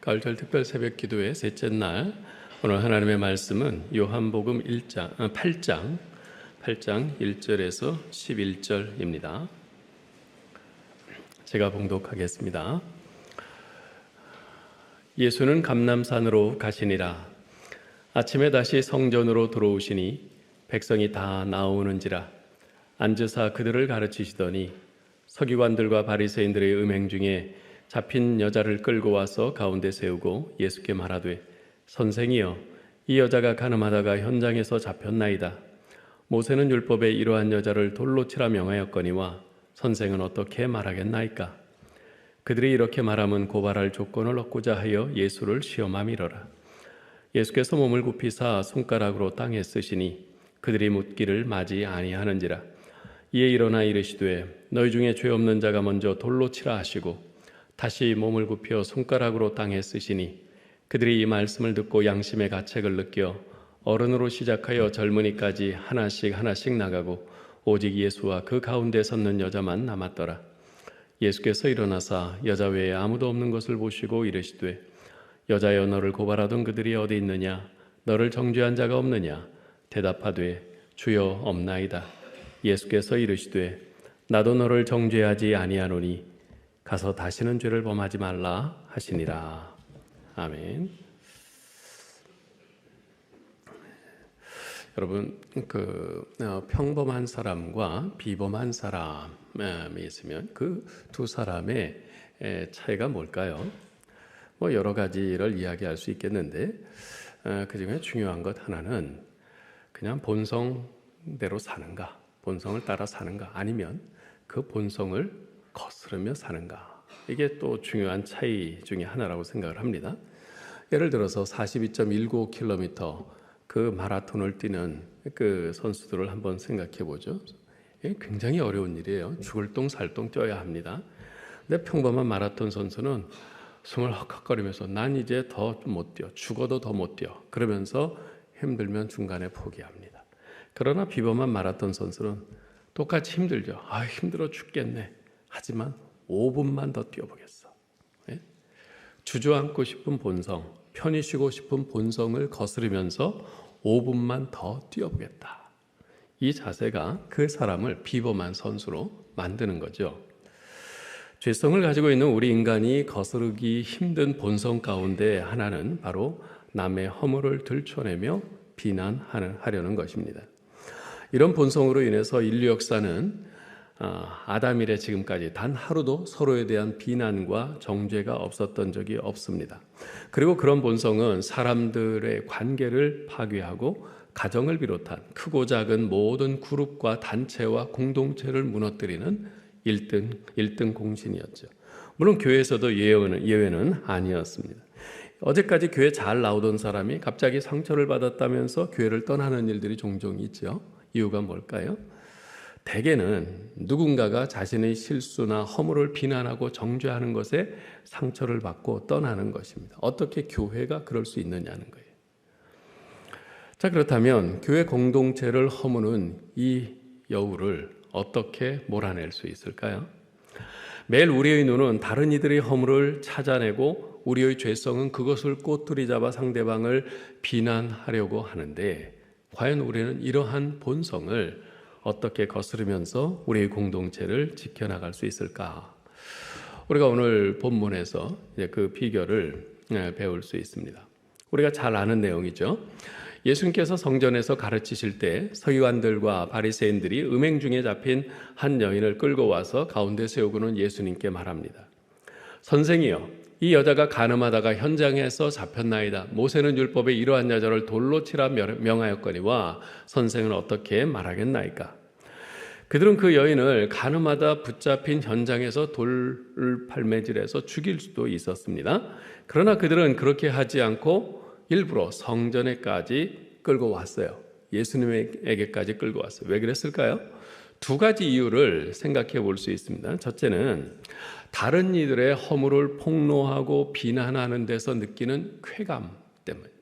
가을절 특별 새벽 기도의 셋째 날, 오늘 하나님의 말씀은 요한복음 8장 1절에서 11절입니다. 제가 봉독하겠습니다. 예수는 감람산으로 가시니라. 아침에 다시 성전으로 들어오시니 백성이 다 나오는지라. 앉으사 그들을 가르치시더니 서기관들과 바리새인들의 음행 중에 잡힌 여자를 끌고 와서 가운데 세우고 예수께 말하되, 선생이여, 이 여자가 간음하다가 현장에서 잡혔나이다. 모세는 율법에 이러한 여자를 돌로 치라 명하였거니와 선생은 어떻게 말하겠나이까? 그들이 이렇게 말하면 고발할 조건을 얻고자 하여 예수를 시험함이로라. 예수께서 몸을 굽히사 손가락으로 땅에 쓰시니 그들이 묻기를 마지 아니하는지라. 이에 일어나 이르시되, 너희 중에 죄 없는 자가 먼저 돌로 치라 하시고 다시 몸을 굽혀 손가락으로 땅에 쓰시니 그들이 이 말씀을 듣고 양심의 가책을 느껴 어른으로 시작하여 젊은이까지 하나씩 나가고 오직 예수와 그 가운데 섰는 여자만 남았더라. 예수께서 일어나사 여자 외에 아무도 없는 것을 보시고 이르시되, 여자여, 너를 고발하던 그들이 어디 있느냐? 너를 정죄한 자가 없느냐? 대답하되, 주여, 없나이다. 예수께서 이르시되, 나도 너를 정죄하지 아니하노니 가서 다시는 죄를 범하지 말라 하시니라. 아멘. 여러분, 평범한 사람과 비범한 사람이 있으면 그 두 사람의 차이가 뭘까요? 여러 가지를 이야기할 수 있겠는데, 그 중에 중요한 것 하나는 그냥 본성대로 사는가, 본성을 따라 사는가, 아니면 그 본성을 거스르며 사는가, 이게 또 중요한 차이 중에 하나라고 생각을 합니다. 예를 들어서 42.19km 그 마라톤을 뛰는 그 선수들을 한번 생각해 보죠. 굉장히 어려운 일이에요. 죽을 똥 살 똥 뛰어야 합니다. 근데 평범한 마라톤 선수는 숨을 헉헉거리면서 난 이제 더 못 뛰어, 죽어도 더 못 뛰어, 그러면서 힘들면 중간에 포기합니다. 그러나 비범한 마라톤 선수는 똑같이 힘들죠. 힘들어 죽겠네. 하지만 5분만 더 뛰어보겠어. 주저앉고 싶은 본성, 편히 쉬고 싶은 본성을 거스르면서 5분만 더 뛰어보겠다. 이 자세가 그 사람을 비범한 선수로 만드는 거죠. 죄성을 가지고 있는 우리 인간이 거스르기 힘든 본성 가운데 하나는 바로 남의 허물을 들춰내며 비난하려는 것입니다. 이런 본성으로 인해서 인류 역사는 아담 이래 지금까지 단 하루도 서로에 대한 비난과 정죄가 없었던 적이 없습니다. 그리고 그런 본성은 사람들의 관계를 파괴하고 가정을 비롯한 크고 작은 모든 그룹과 단체와 공동체를 무너뜨리는 1등 공신이었죠. 물론 교회에서도 예외는 아니었습니다. 어제까지 교회 잘 나오던 사람이 갑자기 상처를 받았다면서 교회를 떠나는 일들이 종종 있죠. 이유가 뭘까요? 대개는 누군가가 자신의 실수나 허물을 비난하고 정죄하는 것에 상처를 받고 떠나는 것입니다. 어떻게 교회가 그럴 수 있느냐는 거예요. 자, 그렇다면 교회 공동체를 허무는 이 여우를 어떻게 몰아낼 수 있을까요? 매일 우리의 눈은 다른 이들의 허물을 찾아내고 우리의 죄성은 그것을 꼬투리 잡아 상대방을 비난하려고 하는데, 과연 우리는 이러한 본성을 어떻게 거스르면서 우리의 공동체를 지켜나갈 수 있을까? 우리가 오늘 본문에서 그 비결을 배울 수 있습니다. 우리가 잘 아는 내용이죠. 예수님께서 성전에서 가르치실 때 서기관들과 바리새인들이 음행 중에 잡힌 한 여인을 끌고 와서 가운데 세우고는 예수님께 말합니다. 선생이여, 이 여자가 간음하다가 현장에서 잡혔나이다. 모세는 율법에 이러한 여자를 돌로 치라 명하였거니와 선생은 어떻게 말하겠나이까? 그들은 그 여인을 간음하다 붙잡힌 현장에서 돌팔매질해서 죽일 수도 있었습니다. 그러나 그들은 그렇게 하지 않고 일부러 성전에까지 끌고 왔어요. 예수님에게까지 끌고 왔어요. 왜 그랬을까요? 두 가지 이유를 생각해 볼 수 있습니다. 첫째는 다른 이들의 허물을 폭로하고 비난하는 데서 느끼는 쾌감 때문입니다.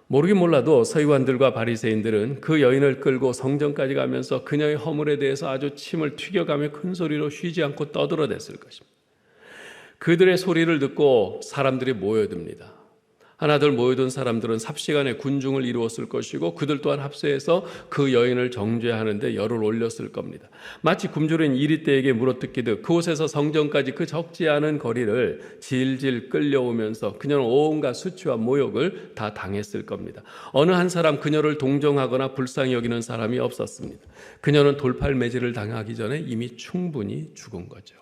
모르긴 몰라도 서기관들과 바리새인들은 그 여인을 끌고 성전까지 가면서 그녀의 허물에 대해서 아주 침을 튀겨가며 큰 소리로 쉬지 않고 떠들어댔을 것입니다. 그들의 소리를 듣고 사람들이 모여듭니다. 하나둘 모여든 사람들은 삽시간에 군중을 이루었을 것이고 그들 또한 합세해서 그 여인을 정죄하는데 열을 올렸을 겁니다. 마치 굶주린 이리떼에게 물어뜯기듯 그곳에서 성전까지 그 적지 않은 거리를 질질 끌려오면서 그녀는 온갖 수치와 모욕을 다 당했을 겁니다. 어느 한 사람 그녀를 동정하거나 불쌍히 여기는 사람이 없었습니다. 그녀는 돌팔매질을 당하기 전에 이미 충분히 죽은 거죠.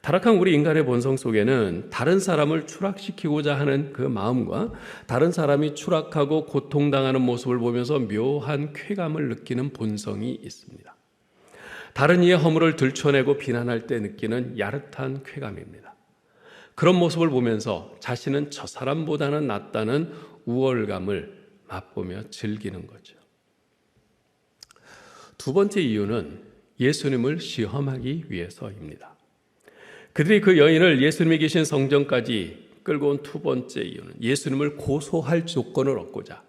타락한 우리 인간의 본성 속에는 다른 사람을 추락시키고자 하는 그 마음과 다른 사람이 추락하고 고통당하는 모습을 보면서 묘한 쾌감을 느끼는 본성이 있습니다. 다른 이의 허물을 들춰내고 비난할 때 느끼는 야릇한 쾌감입니다. 그런 모습을 보면서 자신은 저 사람보다는 낫다는 우월감을 맛보며 즐기는 거죠. 두 번째 이유는 예수님을 시험하기 위해서입니다. 그들이 그 여인을 예수님이 계신 성전까지 끌고 온 두 번째 이유는 예수님을 고소할 조건을 얻고자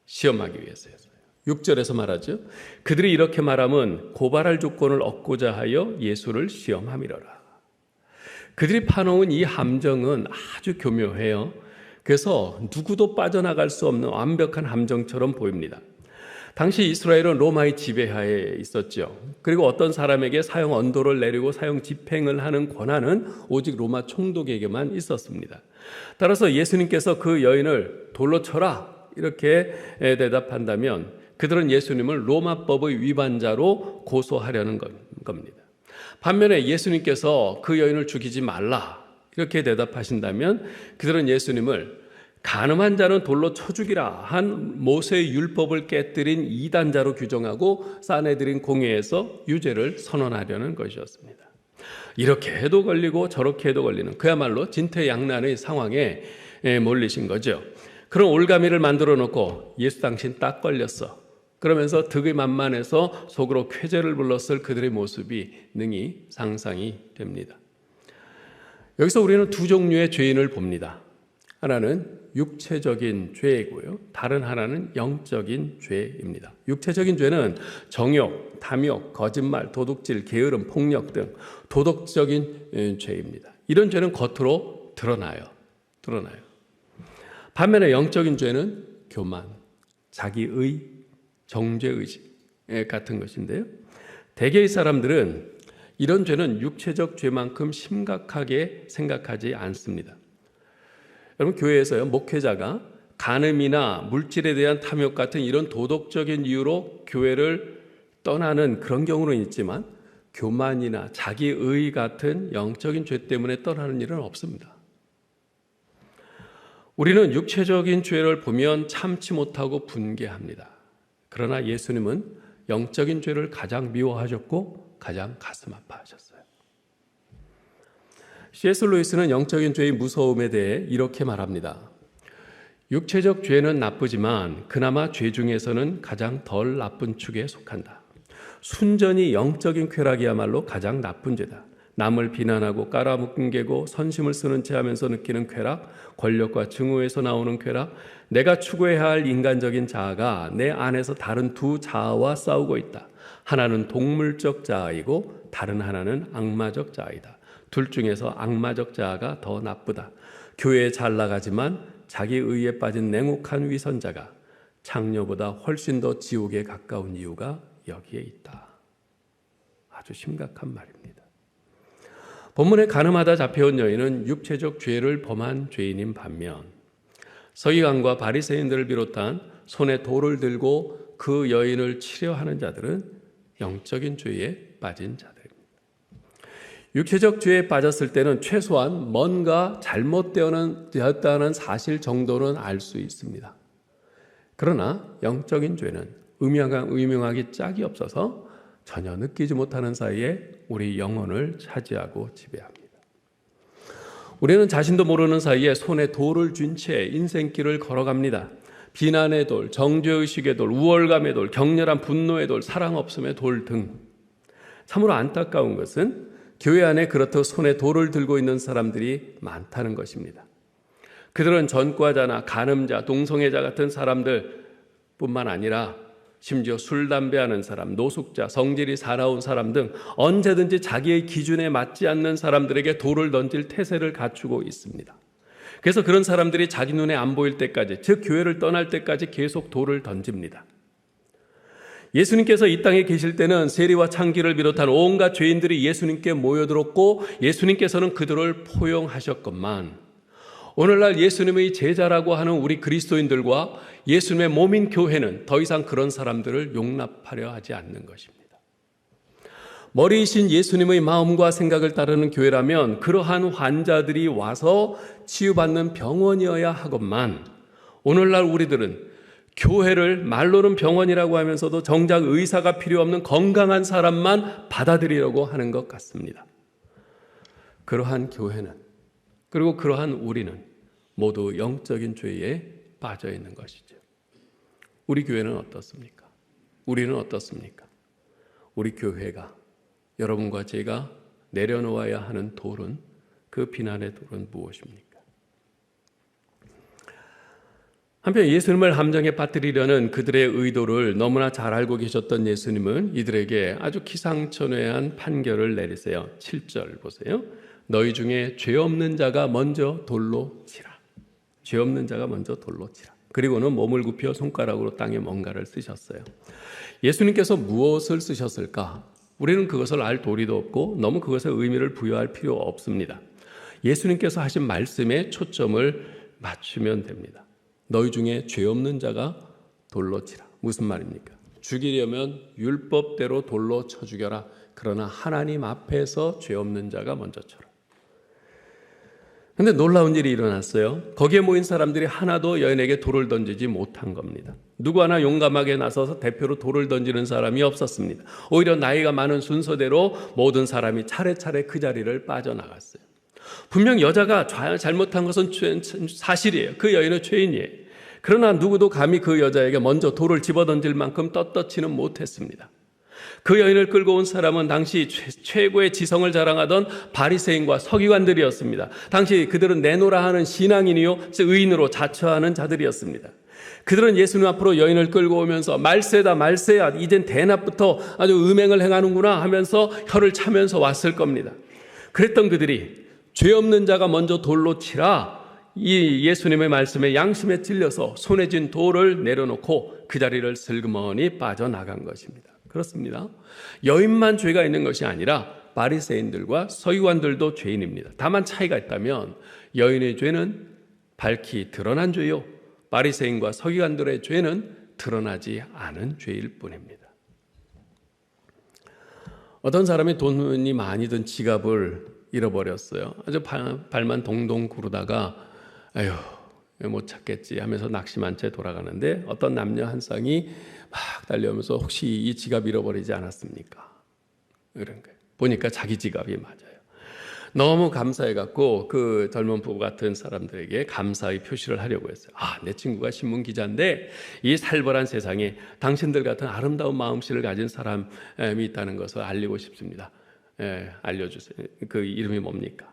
시험하기 위해서였어요. 6절에서 말하죠. 그들이 이렇게 말하면 고발할 조건을 얻고자 하여 예수를 시험함이로라. 그들이 파놓은 이 함정은 아주 교묘해요. 그래서 누구도 빠져나갈 수 없는 완벽한 함정처럼 보입니다. 당시 이스라엘은 로마의 지배하에 있었죠. 그리고 어떤 사람에게 사형 언도를 내리고 사형 집행을 하는 권한은 오직 로마 총독에게만 있었습니다. 따라서 예수님께서 그 여인을 돌로 쳐라 이렇게 대답한다면 그들은 예수님을 로마법의 위반자로 고소하려는 겁니다. 반면에 예수님께서 그 여인을 죽이지 말라 이렇게 대답하신다면 그들은 예수님을 간음한 자는 돌로 쳐 죽이라 한 모세의 율법을 깨뜨린 이단자로 규정하고 사내들인 공회에서 유죄를 선언하려는 것이었습니다. 이렇게 해도 걸리고 저렇게 해도 걸리는 그야말로 진퇴양난의 상황에 몰리신 거죠. 그런 올가미를 만들어 놓고 예수 당신 딱 걸렸어. 그러면서 득의 만만해서 속으로 쾌재를 불렀을 그들의 모습이 능히 상상이 됩니다. 여기서 우리는 두 종류의 죄인을 봅니다. 하나는 육체적인 죄이고요. 다른 하나는 영적인 죄입니다. 육체적인 죄는 정욕, 탐욕, 거짓말, 도둑질, 게으름, 폭력 등 도덕적인 죄입니다. 이런 죄는 겉으로 드러나요. 반면에 영적인 죄는 교만, 자기의, 정죄의식 같은 것인데요. 대개의 사람들은 이런 죄는 육체적 죄만큼 심각하게 생각하지 않습니다. 여러분 교회에서요 목회자가 간음이나 물질에 대한 탐욕 같은 이런 도덕적인 이유로 교회를 떠나는 그런 경우는 있지만 교만이나 자기의 같은 영적인 죄 때문에 떠나는 일은 없습니다. 우리는 육체적인 죄를 보면 참지 못하고 분개합니다. 그러나 예수님은 영적인 죄를 가장 미워하셨고 가장 가슴 아파하셨어요. C.S. 루이스는 영적인 죄의 무서움에 대해 이렇게 말합니다. 육체적 죄는 나쁘지만 그나마 죄 중에서는 가장 덜 나쁜 축에 속한다. 순전히 영적인 쾌락이야말로 가장 나쁜 죄다. 남을 비난하고 깔아뭉개고 선심을 쓰는 채 하면서 느끼는 쾌락, 권력과 증오에서 나오는 쾌락, 내가 추구해야 할 인간적인 자아가 내 안에서 다른 두 자아와 싸우고 있다. 하나는 동물적 자아이고 다른 하나는 악마적 자아이다. 둘 중에서 악마적 자아가 더 나쁘다. 교회에 잘 나가지만 자기 의에 빠진 냉혹한 위선자가 창녀보다 훨씬 더 지옥에 가까운 이유가 여기에 있다. 아주 심각한 말입니다. 본문에 간음하다 잡혀온 여인은 육체적 죄를 범한 죄인인 반면 서기관과 바리새인들을 비롯한 손에 돌을 들고 그 여인을 치려하는 자들은 영적인 죄에 빠진 자들입니다. 육체적 죄에 빠졌을 때는 최소한 뭔가 잘못되었다는 사실 정도는 알 수 있습니다. 그러나 영적인 죄는 의명하기 짝이 없어서 전혀 느끼지 못하는 사이에 우리 영혼을 차지하고 지배합니다. 우리는 자신도 모르는 사이에 손에 돌을 쥔 채 인생길을 걸어갑니다. 비난의 돌, 정죄의식의 돌, 우월감의 돌, 격렬한 분노의 돌, 사랑 없음의 돌 등. 참으로 안타까운 것은 교회 안에 그렇듯 손에 돌을 들고 있는 사람들이 많다는 것입니다. 그들은 전과자나 간음자, 동성애자 같은 사람들 뿐만 아니라 심지어 술, 담배 하는 사람, 노숙자, 성질이 사나운 사람 등 언제든지 자기의 기준에 맞지 않는 사람들에게 돌을 던질 태세를 갖추고 있습니다. 그래서 그런 사람들이 자기 눈에 안 보일 때까지, 즉 교회를 떠날 때까지 계속 돌을 던집니다. 예수님께서 이 땅에 계실 때는 세리와 창기를 비롯한 온갖 죄인들이 예수님께 모여들었고 예수님께서는 그들을 포용하셨건만 오늘날 예수님의 제자라고 하는 우리 그리스도인들과 예수님의 몸인 교회는 더 이상 그런 사람들을 용납하려 하지 않는 것입니다. 머리이신 예수님의 마음과 생각을 따르는 교회라면 그러한 환자들이 와서 치유받는 병원이어야 하건만 오늘날 우리들은 교회를 말로는 병원이라고 하면서도 정작 의사가 필요 없는 건강한 사람만 받아들이려고 하는 것 같습니다. 그러한 교회는, 그리고 그러한 우리는 모두 영적인 죄에 빠져 있는 것이죠. 우리 교회는 어떻습니까? 우리는 어떻습니까? 우리 교회가, 여러분과 제가 내려놓아야 하는 돌은, 그 비난의 돌은 무엇입니까? 한편 예수님을 함정에 빠뜨리려는 그들의 의도를 너무나 잘 알고 계셨던 예수님은 이들에게 아주 기상천외한 판결을 내리세요. 7절 보세요. 너희 중에 죄 없는 자가 먼저 돌로 치라. 죄 없는 자가 먼저 돌로 치라. 그리고는 몸을 굽혀 손가락으로 땅에 뭔가를 쓰셨어요. 예수님께서 무엇을 쓰셨을까? 우리는 그것을 알 도리도 없고 너무 그것에 의미를 부여할 필요 없습니다. 예수님께서 하신 말씀에 초점을 맞추면 됩니다. 너희 중에 죄 없는 자가 돌로 치라. 무슨 말입니까? 죽이려면 율법대로 돌로 쳐 죽여라. 그러나 하나님 앞에서 죄 없는 자가 먼저 쳐라. 그런데 놀라운 일이 일어났어요. 거기에 모인 사람들이 하나도 여인에게 돌을 던지지 못한 겁니다. 누구 하나 용감하게 나서서 대표로 돌을 던지는 사람이 없었습니다. 오히려 나이가 많은 순서대로 모든 사람이 차례차례 그 자리를 빠져나갔어요. 분명 여자가 잘못한 것은 사실이에요. 그 여인은 죄인이에요. 그러나 누구도 감히 그 여자에게 먼저 돌을 집어던질 만큼 떳떳지는 못했습니다. 그 여인을 끌고 온 사람은 당시 최고의 지성을 자랑하던 바리새인과 서기관들이었습니다. 당시 그들은 내노라 하는 신앙인이요 의인으로 자처하는 자들이었습니다. 그들은 예수님 앞으로 여인을 끌고 오면서 말세다 말세야, 이젠 대낮부터 아주 음행을 행하는구나 하면서 혀를 차면서 왔을 겁니다. 그랬던 그들이 죄 없는 자가 먼저 돌로 치라, 이 예수님의 말씀에 양심에 찔려서 손에 쥔 돌을 내려놓고 그 자리를 슬그머니 빠져나간 것입니다. 그렇습니다. 여인만 죄가 있는 것이 아니라 바리새인들과 서기관들도 죄인입니다. 다만 차이가 있다면 여인의 죄는 밝히 드러난 죄요, 바리새인과 서기관들의 죄는 드러나지 않은 죄일 뿐입니다. 어떤 사람이 돈이 많이 든 지갑을 잃어버렸어요. 아주 발만 동동 구르다가 아휴 못 찾겠지 하면서 낙심한 채 돌아가는데 어떤 남녀 한 쌍이 막 달려오면서 혹시 이 지갑 잃어버리지 않았습니까? 이런 거예요. 보니까 자기 지갑이 맞아요. 너무 감사해갖고 그 젊은 부부 같은 사람들에게 감사의 표시를 하려고 했어요. 내 친구가 신문 기자인데 이 살벌한 세상에 당신들 같은 아름다운 마음씨를 가진 사람이 있다는 것을 알리고 싶습니다. 알려주세요. 그 이름이 뭡니까?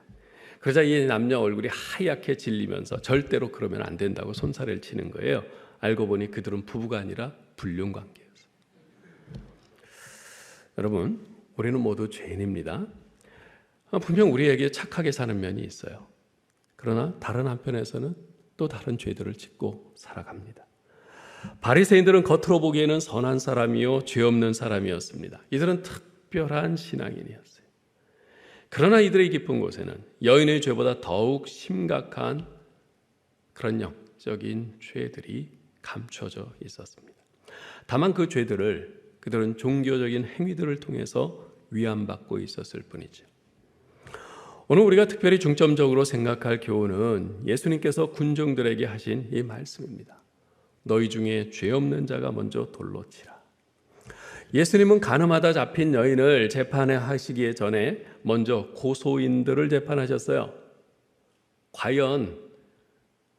그러자 이 남녀 얼굴이 하얗게 질리면서 절대로 그러면 안 된다고 손살을 치는 거예요. 알고 보니 그들은 부부가 아니라 불륜관계였어요. 여러분, 우리는 모두 죄인입니다. 분명 우리에게 착하게 사는 면이 있어요. 그러나 다른 한편에서는 또 다른 죄들을 짓고 살아갑니다. 바리새인들은 겉으로 보기에는 선한 사람이요 죄 없는 사람이었습니다. 이들은 특별한 신앙인이었어요. 그러나 이들의 깊은 곳에는 여인의 죄보다 더욱 심각한 그런 영적인 죄들이 감춰져 있었습니다. 다만 그 죄들을 그들은 종교적인 행위들을 통해서 위안받고 있었을 뿐이죠. 오늘 우리가 특별히 중점적으로 생각할 교훈은 예수님께서 군중들에게 하신 이 말씀입니다. 너희 중에 죄 없는 자가 먼저 돌로 치라. 예수님은 가늠하다 잡힌 여인을 재판하시기 전에 먼저 고소인들을 재판하셨어요. 과연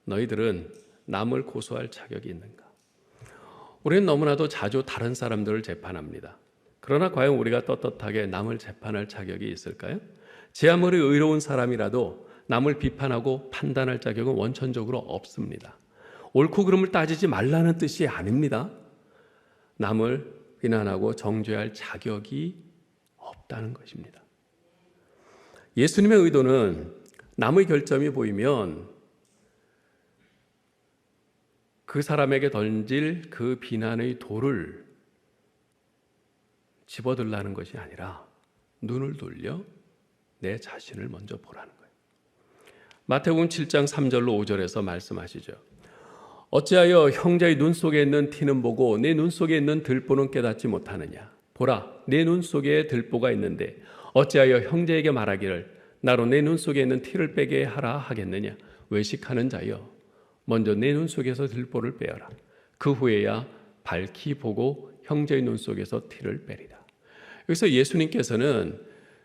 너희들은 남을 고소할 자격이 있는가? 우리는 너무나도 자주 다른 사람들을 재판합니다. 그러나 과연 우리가 떳떳하게 남을 재판할 자격이 있을까요? 제 아무리 의로운 사람이라도 남을 비판하고 판단할 자격은 원천적으로 없습니다. 옳고 그름을 따지지 말라는 뜻이 아닙니다. 남을 비난하고 정죄할 자격이 없다는 것입니다. 예수님의 의도는 남의 결점이 보이면 그 사람에게 던질 그 비난의 돌을 집어들라는 것이 아니라 눈을 돌려 내 자신을 먼저 보라는 거예요. 마태복음 7장 3절로 5절에서 말씀하시죠. 어찌하여 형제의 눈 속에 있는 티는 보고 내 눈 속에 있는 들보는 깨닫지 못하느냐. 보라, 내 눈 속에 들보가 있는데 어찌하여 형제에게 말하기를 나로 내 눈 속에 있는 티를 빼게 하라 하겠느냐. 외식하는 자여, 먼저 내 눈 속에서 들보를 빼어라. 그 후에야 밝히 보고 형제의 눈 속에서 티를 빼리라. 여기서 예수님께서는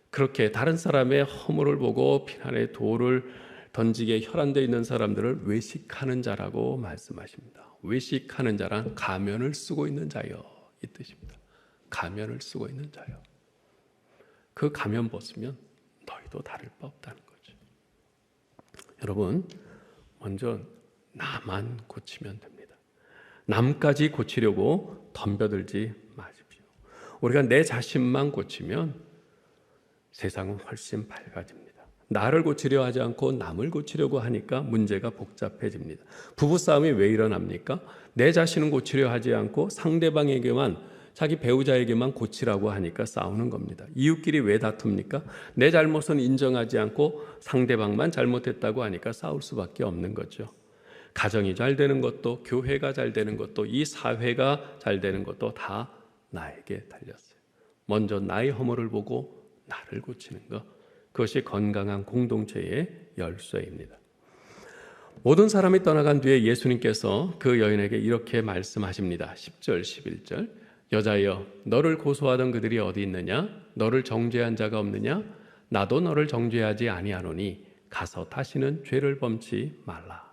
그렇게 다른 사람의 허물을 보고 비난의 돌을 던지게 혈안되어 있는 사람들을 외식하는 자라고 말씀하십니다. 외식하는 자란 가면을 쓰고 있는 자요, 이 뜻입니다. 가면을 쓰고 있는 자요. 그 가면 벗으면 너희도 다를 바 없다는 거죠. 여러분, 먼저 나만 고치면 됩니다. 남까지 고치려고 덤벼들지 마십시오. 우리가 내 자신만 고치면 세상은 훨씬 밝아집니다. 나를 고치려 하지 않고 남을 고치려고 하니까 문제가 복잡해집니다. 부부싸움이 왜 일어납니까? 내 자신은 고치려 하지 않고 상대방에게만, 자기 배우자에게만 고치라고 하니까 싸우는 겁니다. 이웃끼리 왜 다툽니까? 내 잘못은 인정하지 않고 상대방만 잘못했다고 하니까 싸울 수밖에 없는 거죠. 가정이 잘 되는 것도, 교회가 잘 되는 것도, 이 사회가 잘 되는 것도 다 나에게 달렸어요. 먼저 나의 허물을 보고 나를 고치는 것, 그것이 건강한 공동체의 열쇠입니다. 모든 사람이 떠나간 뒤에 예수님께서 그 여인에게 이렇게 말씀하십니다. 10절, 11절. 여자여, 너를 고소하던 그들이 어디 있느냐? 너를 정죄한 자가 없느냐? 나도 너를 정죄하지 아니하노니 가서 다시는 죄를 범치 말라.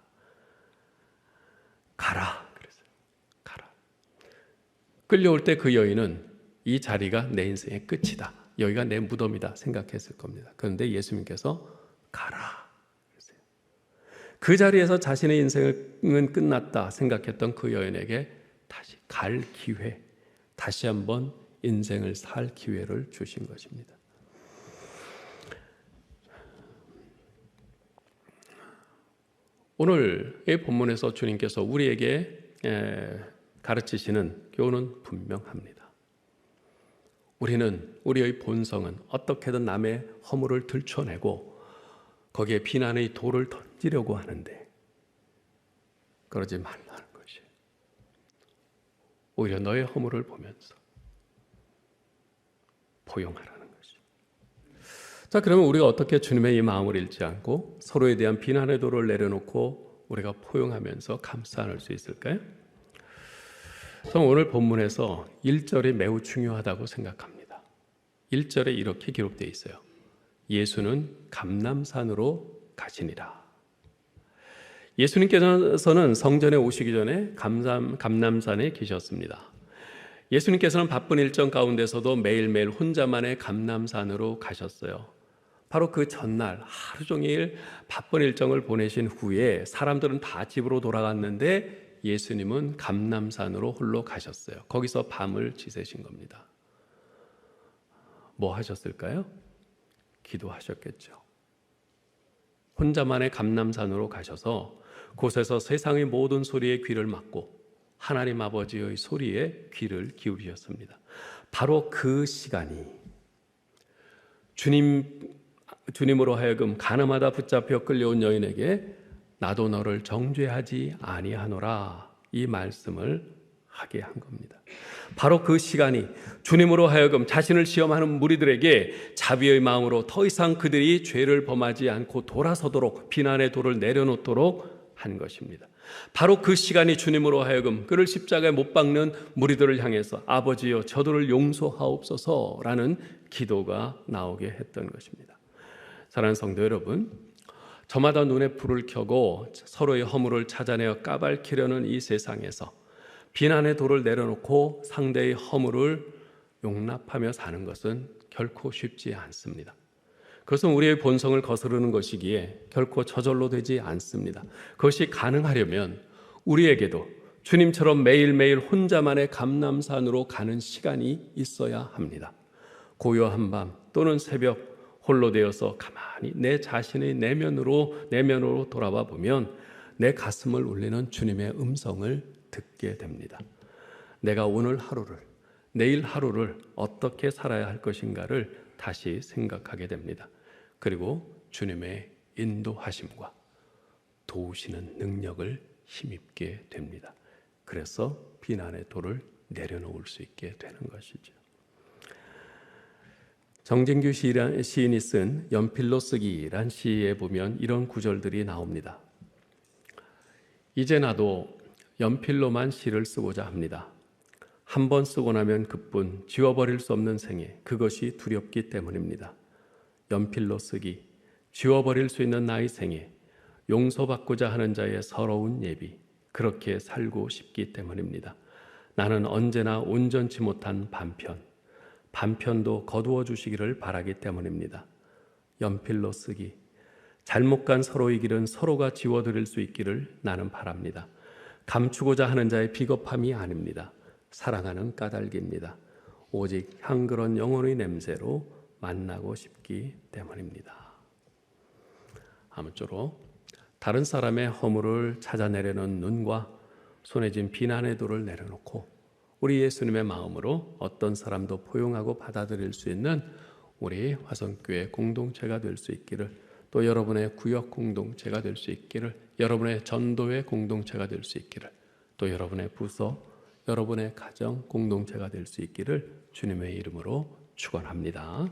가라. 그랬어요. 가라. 끌려올 때 그 여인은 이 자리가 내 인생의 끝이다, 여기가 내 무덤이다 생각했을 겁니다. 그런데 예수님께서 가라 그랬어요. 그 자리에서 자신의 인생은 끝났다 생각했던 그 여인에게 다시 갈 기회, 다시 한번 인생을 살 기회를 주신 것입니다. 오늘의 본문에서 주님께서 우리에게 가르치시는 교훈은 분명합니다. 우리는, 우리의 본성은 어떻게든 남의 허물을 들춰내고 거기에 비난의 돌을 던지려고 하는데 그러지 말라는 것이, 오히려 너의 허물을 보면서 포용하라는 것이. 자, 그러면 우리가 어떻게 주님의 이 마음을 잃지 않고 서로에 대한 비난의 돌을 내려놓고 우리가 포용하면서 감싸 안을 수 있을까요? 저는 오늘 본문에서 1절이 매우 중요하다고 생각합니다. 1절에 이렇게 기록되어 있어요. 예수는 감람산으로 가시니라. 예수님께서는 성전에 오시기 전에 감람산에 계셨습니다. 예수님께서는 바쁜 일정 가운데서도 매일매일 혼자만의 감람산으로 가셨어요. 바로 그 전날 하루 종일 바쁜 일정을 보내신 후에 사람들은 다 집으로 돌아갔는데 예수님은 감람산으로 홀로 가셨어요. 거기서 밤을 지새신 겁니다. 뭐 하셨을까요? 기도하셨겠죠. 혼자만의 감람산으로 가셔서 곳에서 세상의 모든 소리에 귀를 막고 하나님 아버지의 소리에 귀를 기울이셨습니다. 바로 그 시간이 주님으로 하여금 가늠하다 붙잡혀 끌려온 여인에게 나도 너를 정죄하지 아니하노라, 이 말씀을 하게 한 겁니다. 바로 그 시간이 주님으로 하여금 자신을 시험하는 무리들에게 자비의 마음으로 더 이상 그들이 죄를 범하지 않고 돌아서도록, 비난의 돌을 내려놓도록 한 것입니다. 바로 그 시간이 주님으로 하여금 그를 십자가에 못 박는 무리들을 향해서 아버지여 저들을 용서하옵소서라는 기도가 나오게 했던 것입니다. 사랑하는 성도 여러분, 저마다 눈에 불을 켜고 서로의 허물을 찾아내어 까발키려는 이 세상에서 비난의 돌을 내려놓고 상대의 허물을 용납하며 사는 것은 결코 쉽지 않습니다. 그것은 우리의 본성을 거스르는 것이기에 결코 저절로 되지 않습니다. 그것이 가능하려면 우리에게도 주님처럼 매일매일 혼자만의 감람산으로 가는 시간이 있어야 합니다. 고요한 밤 또는 새벽 홀로 되어서 가만히 내 자신의 내면으로 돌아와 보면 내 가슴을 울리는 주님의 음성을 듣게 됩니다. 내가 오늘 하루를, 내일 하루를 어떻게 살아야 할 것인가를 다시 생각하게 됩니다. 그리고 주님의 인도하심과 도우시는 능력을 힘입게 됩니다. 그래서 비난의 돌을 내려놓을 수 있게 되는 것이죠. 정진규 시인이 쓴 연필로 쓰기란 시에 보면 이런 구절들이 나옵니다. 이제 나도 연필로만 시를 쓰고자 합니다. 한 번 쓰고 나면 그뿐 지워버릴 수 없는 생애, 그것이 두렵기 때문입니다. 연필로 쓰기, 지워버릴 수 있는 나의 생애, 용서받고자 하는 자의 서러운 예비, 그렇게 살고 싶기 때문입니다. 나는 언제나 온전치 못한 반편도 거두어 주시기를 바라기 때문입니다. 연필로 쓰기, 잘못 간 서로의 길은 서로가 지워드릴 수 있기를 나는 바랍니다. 감추고자 하는 자의 비겁함이 아닙니다. 사랑하는 까닭입니다. 오직 향그런 영혼의 냄새로 만나고 싶기 때문입니다. 아무쪼록 다른 사람의 허물을 찾아내려는 눈과 손에 쥔 비난의 돌을 내려놓고 우리 예수님의 마음으로 어떤 사람도 포용하고 받아들일 수 있는 우리 화성교회 공동체가 될 수 있기를, 또 여러분의 구역 공동체가 될 수 있기를, 여러분의 전도회 공동체가 될 수 있기를, 또 여러분의 부서, 여러분의 가정 공동체가 될 수 있기를 주님의 이름으로 축원합니다.